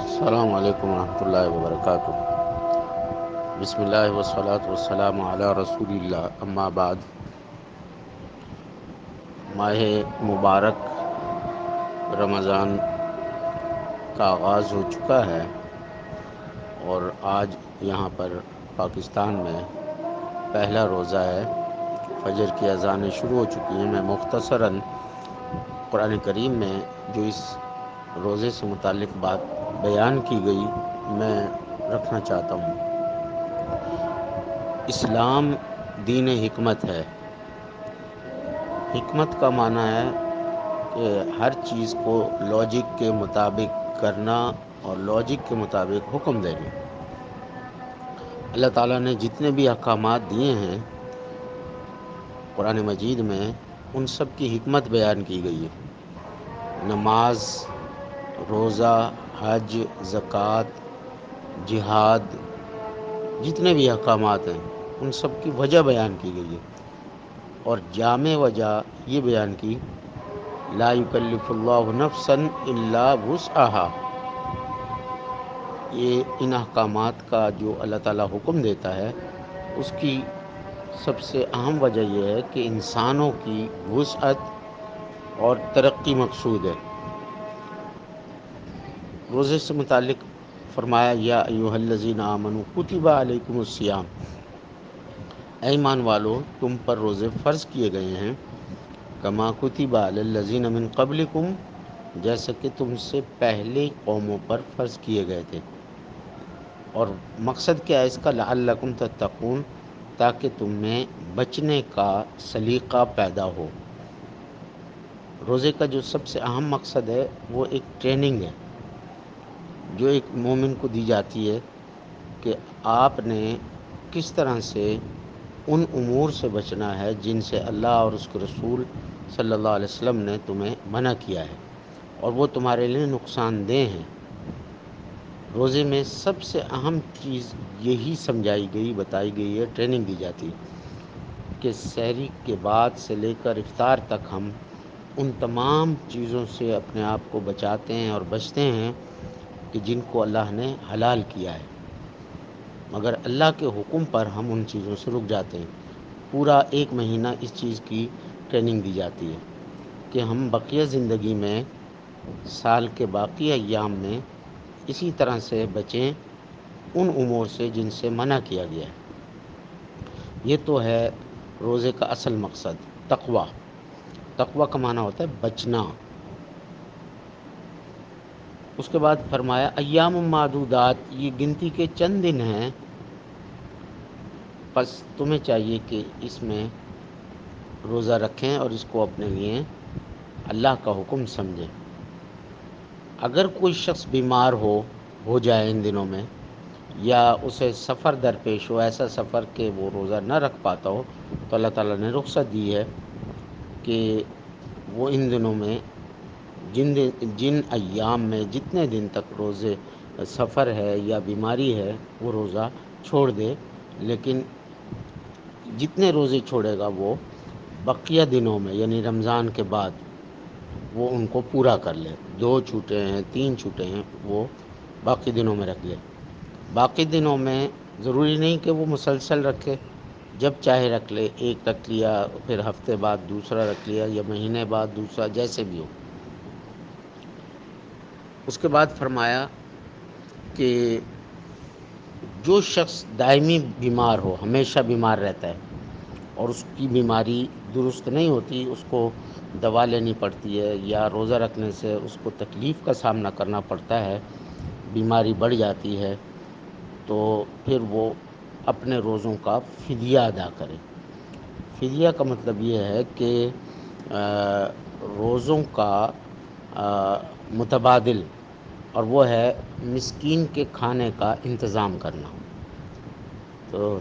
السلام علیکم ورحمۃ اللہ وبرکاتہ۔ بسم اللہ والصلاۃ والسلام علی رسول اللہ، اما بعد۔ ماہ مبارک رمضان کا آغاز ہو چکا ہے اور آج یہاں پر پاکستان میں پہلا روزہ ہے۔ فجر کی اذانیں شروع ہو چکی ہیں۔ میں مختصراً قرآن کریم میں جو اس روزے سے متعلق بات بیان کی گئی میں رکھنا چاہتا ہوں۔ اسلام دین حکمت ہے۔ حکمت کا معنی ہے کہ ہر چیز کو لاجک کے مطابق کرنا اور لاجک کے مطابق حکم دینا۔ اللہ تعالیٰ نے جتنے بھی احکامات دیے ہیں قرآن مجید میں، ان سب کی حکمت بیان کی گئی ہے۔ نماز، روزہ، حج، زکوٰۃ، جہاد، جتنے بھی احکامات ہیں ان سب کی وجہ بیان کی گئی ہے، اور جامع وجہ یہ بیان کی لا یکلف اللہ نفسا الا وسعہا۔ یہ ان احکامات کا جو اللہ تعالیٰ حکم دیتا ہے اس کی سب سے اہم وجہ یہ ہے کہ انسانوں کی وسعت اور ترقی مقصود ہے۔ روزے سے متعلق فرمایا یا ایھا الذین آمنوا کتب علیکم الصیام، اے ایمان والو تم پر روزے فرض کیے گئے ہیں، کما کتب علی الذین من قبلکم، جیسا کہ تم سے پہلے قوموں پر فرض کیے گئے تھے۔ اور مقصد کیا ہے اس کا؟ لعلکم تتقون، تاکہ تم میں بچنے کا سلیقہ پیدا ہو۔ روزے کا جو سب سے اہم مقصد ہے وہ ایک ٹریننگ ہے جو ایک مومن کو دی جاتی ہے کہ آپ نے کس طرح سے ان امور سے بچنا ہے جن سے اللہ اور اس کے رسول صلی اللہ علیہ وسلم نے تمہیں منع کیا ہے، اور وہ تمہارے لیے نقصان دہ ہیں۔ روزے میں سب سے اہم چیز یہی سمجھائی گئی، بتائی گئی ہے، ٹریننگ دی جاتی ہے کہ سحری کے بعد سے لے کر افطار تک ہم ان تمام چیزوں سے اپنے آپ کو بچاتے ہیں اور بچتے ہیں کہ جن کو اللہ نے حلال کیا ہے، مگر اللہ کے حکم پر ہم ان چیزوں سے رک جاتے ہیں۔ پورا ایک مہینہ اس چیز کی ٹریننگ دی جاتی ہے کہ ہم بقیہ زندگی میں، سال کے باقی ایام میں اسی طرح سے بچیں ان امور سے جن سے منع کیا گیا ہے۔ یہ تو ہے روزے کا اصل مقصد، تقوی۔ تقوی کا معنی ہوتا ہے بچنا۔ اس کے بعد فرمایا ایام معدودات، یہ گنتی کے چند دن ہیں، پس تمہیں چاہیے کہ اس میں روزہ رکھیں اور اس کو اپنے لیے اللہ کا حکم سمجھیں۔ اگر کوئی شخص بیمار ہو جائے ان دنوں میں، یا اسے سفر درپیش ہو، ایسا سفر کہ وہ روزہ نہ رکھ پاتا ہو، تو اللہ تعالیٰ نے رخصت دی ہے کہ وہ ان دنوں میں جن ایام میں جتنے دن تک روزے سفر ہے یا بیماری ہے وہ روزہ چھوڑ دے، لیکن جتنے روزے چھوڑے گا وہ بقیہ دنوں میں یعنی رمضان کے بعد وہ ان کو پورا کر لے۔ 2 چھوٹے ہیں، 3 چھوٹے ہیں، وہ باقی دنوں میں رکھ لے۔ باقی دنوں میں ضروری نہیں کہ وہ مسلسل رکھے، جب چاہے رکھ لے، ایک رکھ لیا، پھر ہفتے بعد دوسرا رکھ لیا، یا مہینے بعد دوسرا، جیسے بھی ہو۔ اس کے بعد فرمایا کہ جو شخص دائمی بیمار ہو، ہمیشہ بیمار رہتا ہے اور اس کی بیماری درست نہیں ہوتی، اس کو دوا لینی پڑتی ہے یا روزہ رکھنے سے اس کو تکلیف کا سامنا کرنا پڑتا ہے، بیماری بڑھ جاتی ہے، تو پھر وہ اپنے روزوں کا فدیہ ادا کرے۔ فدیہ کا مطلب یہ ہے کہ روزوں کا متبادل، اور وہ ہے مسکین کے کھانے کا انتظام کرنا۔ تو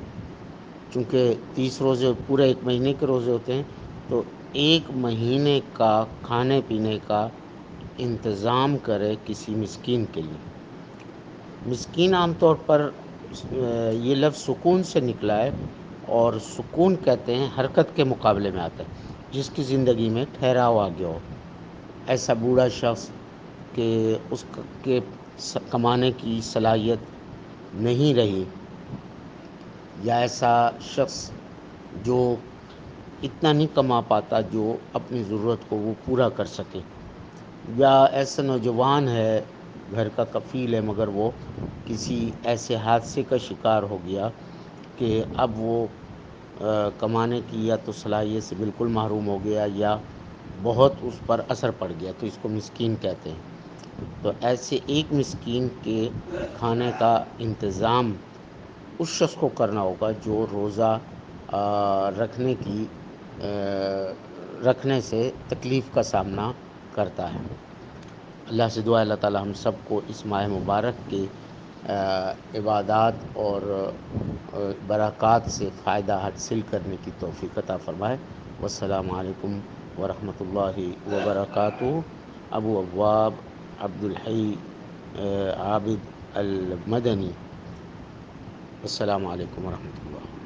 چونکہ 30 روزے پورے ایک مہینے کے روزے ہوتے ہیں، تو ایک مہینے کا کھانے پینے کا انتظام کرے کسی مسکین کے لیے۔ مسکین عام طور پر یہ لفظ سکون سے نکلا ہے، اور سکون کہتے ہیں حرکت کے مقابلے میں آتا ہے، جس کی زندگی میں ٹھہراؤ آ گیا ہو۔ ایسا بوڑھا شخص کہ اس کے کمانے کی صلاحیت نہیں رہی، یا ایسا شخص جو اتنا نہیں کما پاتا جو اپنی ضرورت کو وہ پورا کر سکے، یا ایسا نوجوان ہے گھر کا کفیل ہے مگر وہ کسی ایسے حادثے کا شکار ہو گیا کہ اب وہ کمانے کی یا تو صلاحیت سے بالکل محروم ہو گیا یا بہت اس پر اثر پڑ گیا، تو اس کو مسکین کہتے ہیں۔ تو ایسے ایک مسکین کے کھانے کا انتظام اس شخص کو کرنا ہوگا جو روزہ رکھنے کی رکھنے سے تکلیف کا سامنا کرتا ہے۔ اللہ سے دعا اللہ تعالی ہم سب کو اس ماہ مبارک کے عبادات اور برکات سے فائدہ حاصل کرنے کی توفیق عطا فرمائے۔ والسلام علیکم ورحمۃ اللہ وبرکاتہ۔ ابو عواب عبدالحی عابد المدنی۔ السلام علیکم ورحمۃ اللہ۔